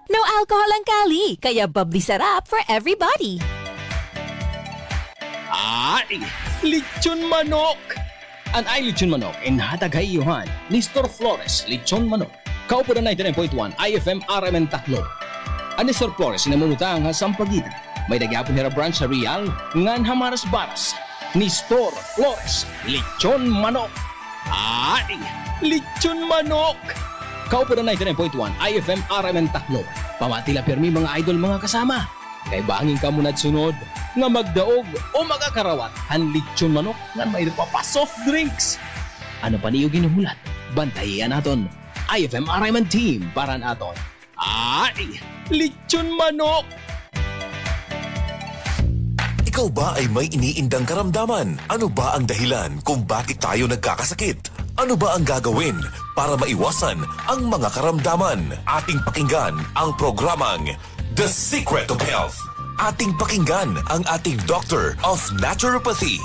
No alcohol ang Kali, kaya bubbly sarap for everybody. Ay, lechon manok! An ay lechon manok inhatagayuhan ni Store Flores Lechon Manok. Kaupo na 99.1 IFM RMN Tacloban. Ani Store Flores sinamulutang ha sampagitan. May nagyapon nila branch sa Real ngan hamaras baras ni Store Flores Lechon Manok. Ay, lechon manok! Kaupo na 99.1 IFM RMN Tacloban. Pamatila permi mga idol mga kasama. Kay bangin ka muna sunod nga magdaog o magakarawat han lechon manok nga may pa soft drinks. Ano pa niyo ginuhulat? Bantayan naton IFM RMN team para naton. Ay, lechon manok! Ikaw ba ay may iniindang karamdaman? Ano ba ang dahilan kung bakit tayo nagkakasakit? Ano ba ang gagawin para maiwasan ang mga karamdaman? Ating pakinggan ang programang The Secret of Health. Ating pakinggan ang ating Doctor of Naturopathy.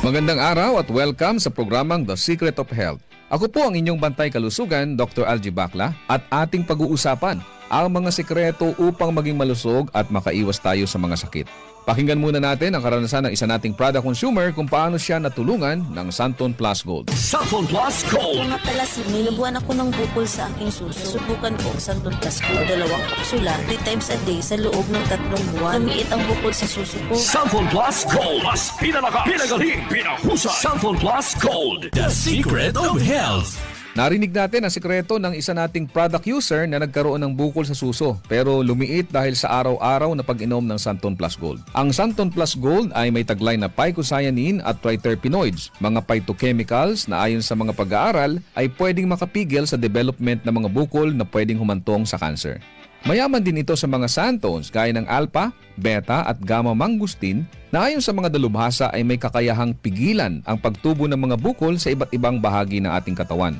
Magandang araw at welcome sa programang The Secret of Health. Ako po ang inyong bantay kalusugan, Dr. Algie Bacla, at ating pag-uusapan ang mga sikreto upang maging malusog at makaiwas tayo sa mga sakit. Pakinggan muna natin ang karanasan ng isa nating product consumer kung paano siya natulungan ng Santon Plus Gold. Santon Plus Gold! Kaya nga pala, nilubuan ako ng bukol sa aking suso. Subukan ko ang Santon Plus Gold. 2 kapsula, 3 times a day sa loob ng 3 buwan. Lumiit ang bukol sa suso ko. Santon Plus Gold! Mas pinalakas, pinagaling, pinahusay! Santon Plus Gold! The Secret of Health! Narinig natin ang sikreto ng isa nating product user na nagkaroon ng bukol sa suso pero lumiit dahil sa araw-araw na pag-inom ng Santon Plus Gold. Ang Santon Plus Gold ay may taglay na phycocyanin at triterpenoids, mga phytochemicals na ayon sa mga pag-aaral ay pwedeng makapigil sa development ng mga bukol na pwedeng humantong sa cancer. Mayaman din ito sa mga santones gaya ng alpha, beta at gamma mangustin na ayon sa mga dalubhasa ay may kakayahang pigilan ang pagtubo ng mga bukol sa iba't ibang bahagi ng ating katawan.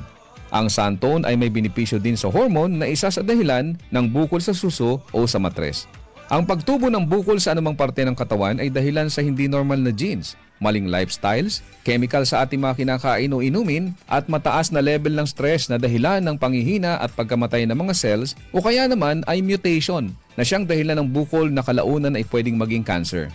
Ang santon ay may benepisyo din sa hormone na isa sa dahilan ng bukol sa suso o sa matres. Ang pagtubo ng bukol sa anumang parte ng katawan ay dahilan sa hindi normal na genes, maling lifestyles, chemical sa ating mga kinakain o inumin, at mataas na level ng stress na dahilan ng panghihina at pagkamatay ng mga cells o kaya naman ay mutation na siyang dahilan ng bukol na kalaunan ay pwedeng maging cancer.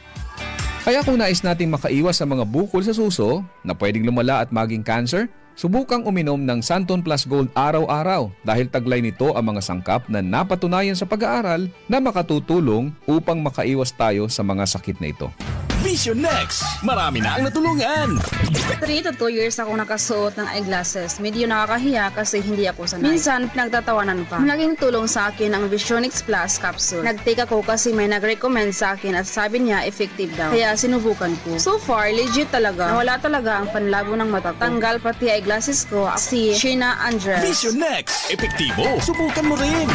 Kaya kung nais nating makaiwas sa mga bukol sa suso na pwedeng lumala at maging cancer, subukang uminom ng Santon Plus Gold araw-araw dahil taglay nito ang mga sangkap na napatunayan sa pag-aaral na makatutulong upang makaiwas tayo sa mga sakit na ito. Vision Next! Marami na ang natulungan! 3 to 2 years ako nakasuot ng eyeglasses. Medyo nakakahiya kasi hindi ako sanay. Minsan, pinagtatawanan pa. Malaking tulong sa akin ang Visionix Plus capsule. Nag-take ako kasi may nag-recommend sa akin at sabi niya effective daw. Kaya sinubukan ko. So far, legit talaga. Nawala talaga ang panlabo ng mata ko. Tanggal pati eyeglasses ko. Si Sheena Andres. Vision Next! Epektibo! Subukan mo rin!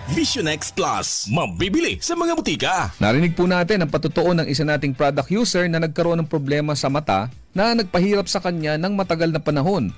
Vision X Plus, mabibili sa mga butika. Narinig po natin ang patotoo ng isa nating product user na nagkaroon ng problema sa mata na nagpahirap sa kanya ng matagal na panahon.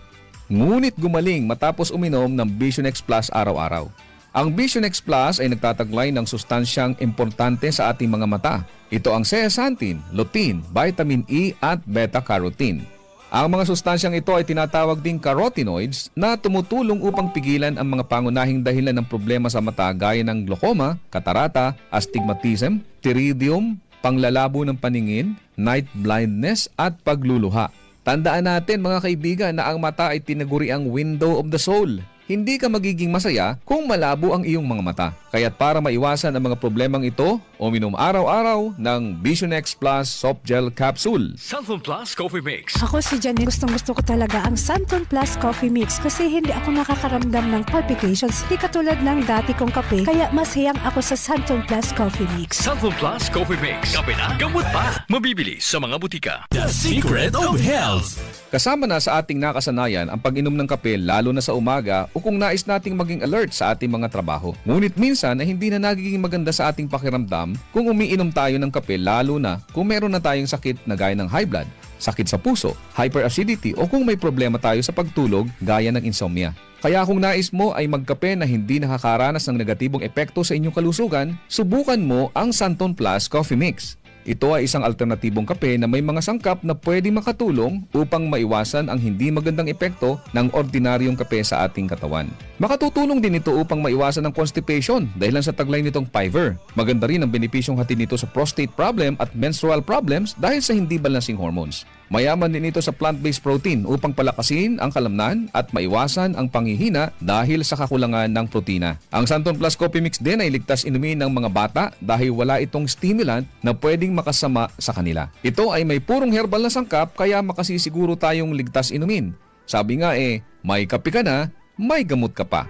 Ngunit gumaling matapos uminom ng Vision X Plus araw-araw. Ang Vision X Plus ay nagtataglay ng sustansyang importante sa ating mga mata. Ito ang zeaxanthin, lutein, vitamin E at beta-carotene. Ang mga sustansyang ito ay tinatawag ding carotenoids na tumutulong upang pigilan ang mga pangunahing dahilan ng problema sa mata gaya ng glaucoma, katarata, astigmatism, pterygium, panglalabo ng paningin, night blindness at pagluluha. Tandaan natin mga kaibigan na ang mata ay tinaguriang window of the soul. Hindi ka magiging masaya kung malabo ang iyong mga mata. Kaya't para maiwasan ang mga problemang ito, uminom araw-araw ng Vision X Plus Soft Gel Capsule. Santon Plus Coffee Mix. Ako si Janine, gustong-gusto ko talaga ang Santon Plus Coffee Mix kasi hindi ako nakakaramdam ng palpitations. Di katulad ng dati kong kape, kaya mas hiyang ako sa Santon Plus Coffee Mix. Santon Plus Coffee Mix. Kape na, gamot pa. Mabibili sa mga butika. The Secret of Health. Kasama na sa ating nakasanayan ang pag-inom ng kape lalo na sa umaga o kung nais nating maging alert sa ating mga trabaho. Ngunit minsan ay hindi na nagiging maganda sa ating pakiramdam kung umiinom tayo ng kape lalo na kung meron na tayong sakit na gaya ng high blood, sakit sa puso, hyperacidity o kung may problema tayo sa pagtulog gaya ng insomnia. Kaya kung nais mo ay magkape na hindi nakakaranas ng negatibong epekto sa inyong kalusugan, subukan mo ang Santon Plus Coffee Mix. Ito ay isang alternatibong kape na may mga sangkap na pwedeng makatulong upang maiwasan ang hindi magandang epekto ng ordinaryong kape sa ating katawan. Makatutulong din ito upang maiwasan ang constipation dahil sa taglay nitong Piver. Maganda rin ang benepisyong hatid nito sa prostate problem at menstrual problems dahil sa hindi balancing hormones. Mayaman din ito sa plant-based protein upang palakasin ang kalamnan at maiwasan ang panghihina dahil sa kakulangan ng protina. Ang Santon Plus Coffee Mix din ay ligtas inumin ng mga bata dahil wala itong stimulant na pwedeng makasama sa kanila. Ito ay may purong herbal na sangkap kaya makasisiguro tayong ligtas inumin. Sabi nga may kape ka na, may gamot ka pa.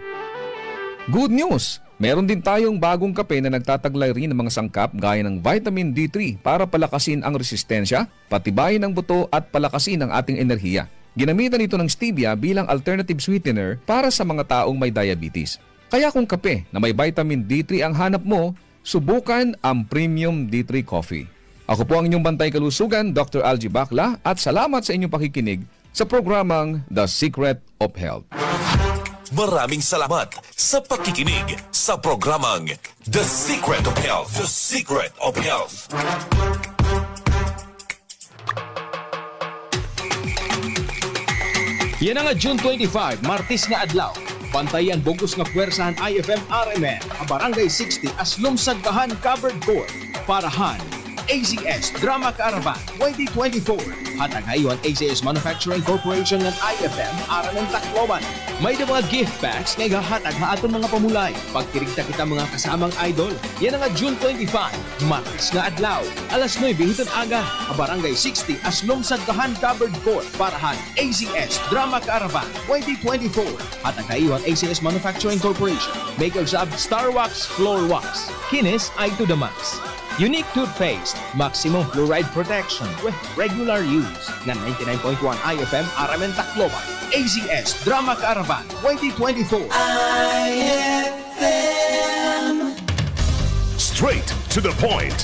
Good news! Meron din tayong bagong kape na nagtataglay rin ng mga sangkap gaya ng vitamin D3 para palakasin ang resistensya, patibayin ang buto at palakasin ang ating enerhiya. Ginamitan ito ng stevia bilang alternative sweetener para sa mga taong may diabetes. Kaya kung kape na may vitamin D3 ang hanap mo, subukan ang Premium D3 Coffee. Ako po ang inyong bantay kalusugan, Dr. Algie Bacla, at salamat sa inyong pakikinig sa programang The Secret of Health. Maraming salamat sa pakikinig sa programang The Secret of Health. The Secret of Health. Yan nga June 25, Martis nga adlaw. Pantayan bugos nga pwersahan IFM RMN, ang Barangay 60 as lumsagkahan covered court. Parahan, ACS Drama Caravan 2024. Hatag ngayon ACS Manufacturing Corporation ng IFM RMN Tacloban. May da mga gift packs nga igahatag ha aton mga pamulay. Pagkirigta kita mga kasamang idol. Yan nga June 25, Martes nga adlaw. Alas 9 hiton aga, ang Barangay 60 as lumsagkahan covered court. Parahan, ACS Drama Caravan 2024. Hatag ngayon ACS Manufacturing Corporation. Makers of Star Wax Floor Wax. Kinis ay to the max. Unique toothpaste, maximum fluoride protection with regular use. Na 99.1 IFM RMN Tacloban. ACS Drama Caravan 2024. Straight to the point.